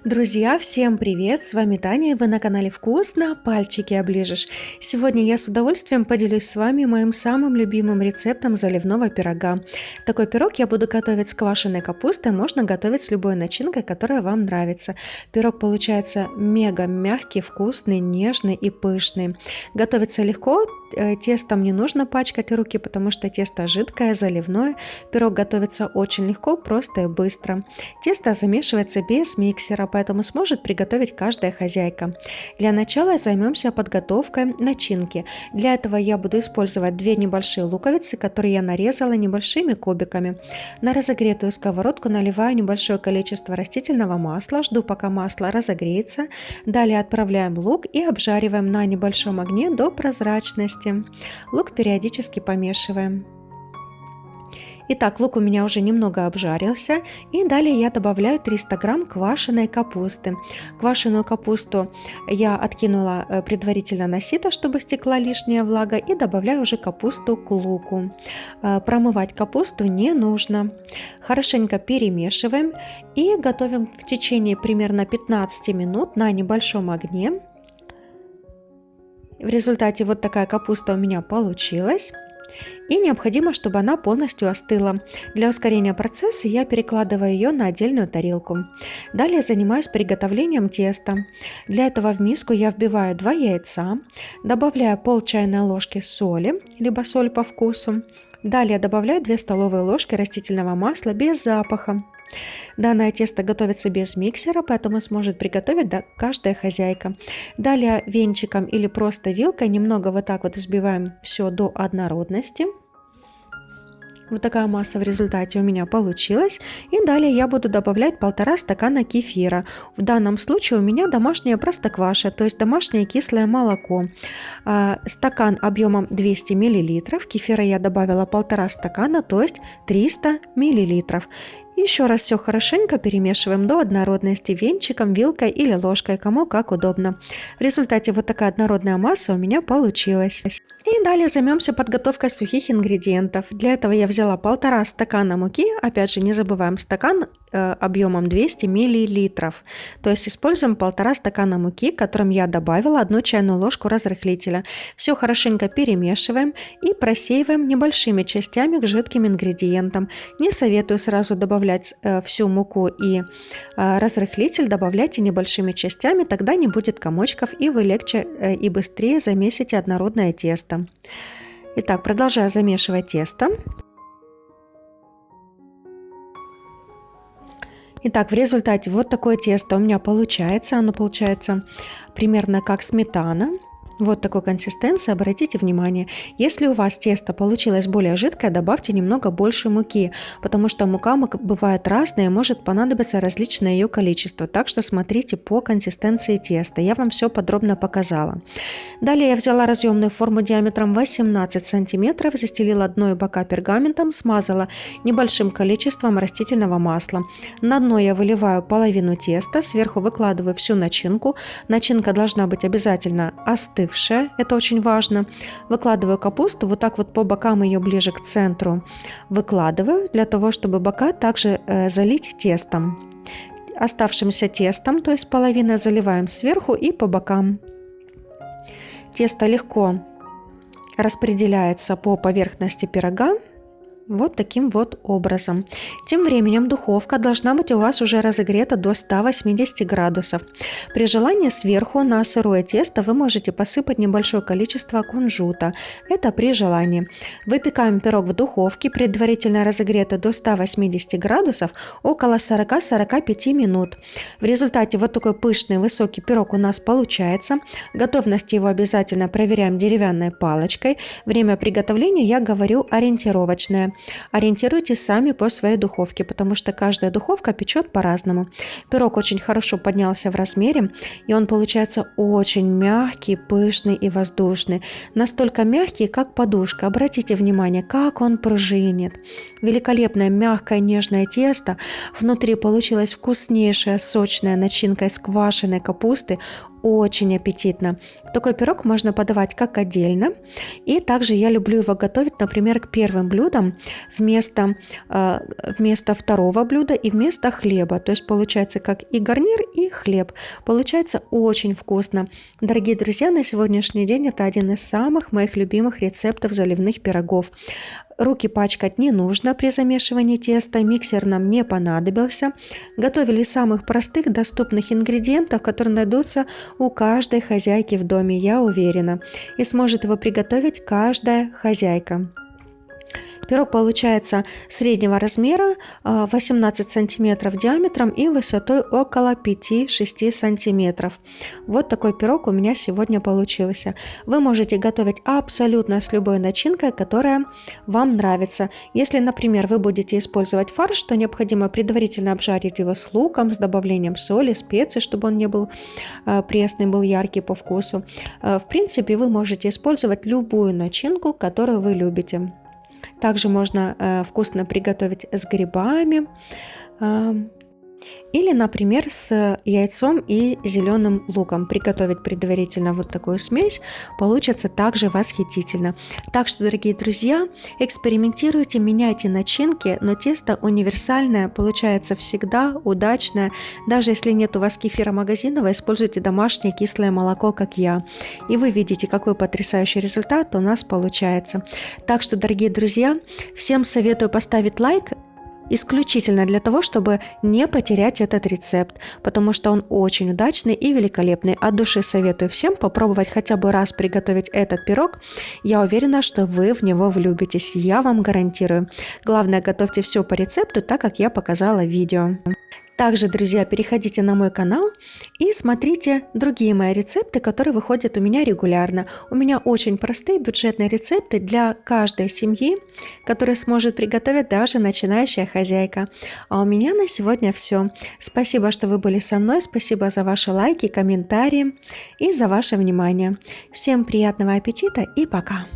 Друзья, всем привет! С вами Таня, и вы на канале Вкусно, пальчики оближешь. Сегодня я с удовольствием поделюсь с вами моим самым любимым рецептом заливного пирога. Такой пирог я буду готовить с квашеной капустой, можно готовить с любой начинкой, которая вам нравится. Пирог получается мега мягкий, вкусный, нежный и пышный. Готовится легко, тестом не нужно пачкать руки, потому что тесто жидкое, заливное. Пирог готовится очень легко, просто и быстро. Тесто замешивается без миксера, поэтому сможет приготовить каждая хозяйка. Для начала займемся подготовкой начинки. Для этого я буду использовать две небольшие луковицы, которые я нарезала небольшими кубиками. На разогретую сковородку наливаю небольшое количество растительного масла, жду пока масло разогреется. Далее отправляем лук и обжариваем на небольшом огне до прозрачности. Лук периодически помешиваем. Итак, лук у меня уже немного обжарился, и далее я добавляю 300 грамм квашеной капусты. Квашеную капусту я откинула предварительно на сито, чтобы стекла лишняя влага, и добавляю уже капусту к луку. Промывать капусту не нужно. Хорошенько перемешиваем и готовим в течение примерно 15 минут на небольшом огне. В результате вот такая капуста у меня получилась. И необходимо, чтобы она полностью остыла. Для ускорения процесса я перекладываю ее на отдельную тарелку. Далее занимаюсь приготовлением теста. Для этого в миску я вбиваю 2 яйца, добавляю пол чайной ложки соли, либо соль по вкусу. Далее добавляю 2 столовые ложки растительного масла без запаха. Данное тесто готовится без миксера, поэтому сможет приготовить каждая хозяйка. Далее венчиком или просто вилкой немного вот так вот взбиваем все до однородности. Вот такая масса в результате у меня получилась. И далее я буду добавлять 1,5 стакана кефира. В данном случае у меня домашнее простокваша, то есть домашнее кислое молоко. Стакан объемом 200 мл. Кефира я добавила 1,5 стакана, то есть 300 мл. Еще раз все хорошенько перемешиваем до однородности венчиком, вилкой или ложкой, кому как удобно. В результате вот такая однородная масса у меня получилась. И далее займемся подготовкой сухих ингредиентов. Для этого я взяла 1,5 стакана муки, опять же не забываем стакан объемом 200 мл. То есть используем 1,5 стакана муки, которым я добавила 1 чайную ложку разрыхлителя. Все хорошенько перемешиваем и просеиваем небольшими частями к жидким ингредиентам. Не советую сразу добавлять всю муку и разрыхлитель, добавляйте небольшими частями, тогда не будет комочков и вы легче и быстрее замесите однородное тесто. Итак, продолжаю замешивать тесто. Итак, в результате вот такое тесто у меня получается. Оно получается примерно как сметана. Вот такой консистенции, обратите внимание. Если у вас тесто получилось более жидкое, добавьте немного больше муки, потому что мука бывает разная, может понадобиться различное ее количество. Так что смотрите по консистенции теста. Я вам все подробно показала. Далее я взяла разъемную форму диаметром 18 см, застелила дно и бока пергаментом, смазала небольшим количеством растительного масла. На дно я выливаю половину теста, сверху выкладываю всю начинку. Начинка должна быть обязательно остывшая. Это очень важно. Выкладываю капусту, вот так вот по бокам ее ближе к центру выкладываю, для того, чтобы бока также залить тестом. Оставшимся тестом, то есть половина, заливаем сверху и по бокам. Тесто легко распределяется по поверхности пирога. Вот таким вот образом. Тем временем духовка должна быть у вас уже разогрета до 180 градусов. При желании сверху на сырое тесто вы можете посыпать небольшое количество кунжута. Это при желании. Выпекаем пирог в духовке, предварительно разогрето до 180 градусов, около 40-45 минут. В результате вот такой пышный высокий пирог у нас получается. Готовность его обязательно проверяем деревянной палочкой. Время приготовления я говорю ориентировочное. Ориентируйтесь сами по своей духовке, потому что каждая духовка печет по-разному. Пирог очень хорошо поднялся в размере, и он получается очень мягкий, пышный и воздушный. Настолько мягкий, как подушка. Обратите внимание, как он пружинит. Великолепное, мягкое, нежное тесто. Внутри получилась вкуснейшая, сочная начинка из квашеной капусты. очень аппетитно. Такой пирог можно подавать как отдельно, и также я люблю его готовить, например, к первым блюдам вместо второго блюда и вместо хлеба. То есть получается как и гарнир, и хлеб. Получается очень вкусно. Дорогие друзья, на сегодняшний день это один из самых моих любимых рецептов заливных пирогов. Руки пачкать не нужно при замешивании теста, миксер нам не понадобился. Готовили из самых простых доступных ингредиентов, которые найдутся у каждой хозяйки в доме, я уверена. И сможет его приготовить каждая хозяйка. Пирог получается среднего размера, 18 сантиметров диаметром и высотой около 5-6 сантиметров. Вот такой пирог у меня сегодня получился. Вы можете готовить абсолютно с любой начинкой, которая вам нравится. Если, например, вы будете использовать фарш, то необходимо предварительно обжарить его с луком, с добавлением соли, специй, чтобы он не был пресный, был яркий по вкусу. В принципе, вы можете использовать любую начинку, которую вы любите. Также можно вкусно приготовить с грибами или, например, с яйцом и зеленым луком. Приготовить предварительно вот такую смесь получится также восхитительно. Так что, дорогие друзья, экспериментируйте, меняйте начинки, но тесто универсальное, получается всегда удачное. Даже если нет у вас кефира магазинного, используйте домашнее кислое молоко, как я. И вы видите, какой потрясающий результат у нас получается. Так что, дорогие друзья, всем советую поставить лайк, исключительно для того, чтобы не потерять этот рецепт, потому что он очень удачный и великолепный. От души советую всем попробовать хотя бы раз приготовить этот пирог. Я уверена, что вы в него влюбитесь, я вам гарантирую. Главное, готовьте все по рецепту, так как я показала в видео. Также, друзья, переходите на мой канал и смотрите другие мои рецепты, которые выходят у меня регулярно. У меня очень простые бюджетные рецепты для каждой семьи, которые сможет приготовить даже начинающая хозяйка. А у меня на сегодня все. Спасибо, что вы были со мной, спасибо за ваши лайки, комментарии и за ваше внимание. Всем приятного аппетита и пока!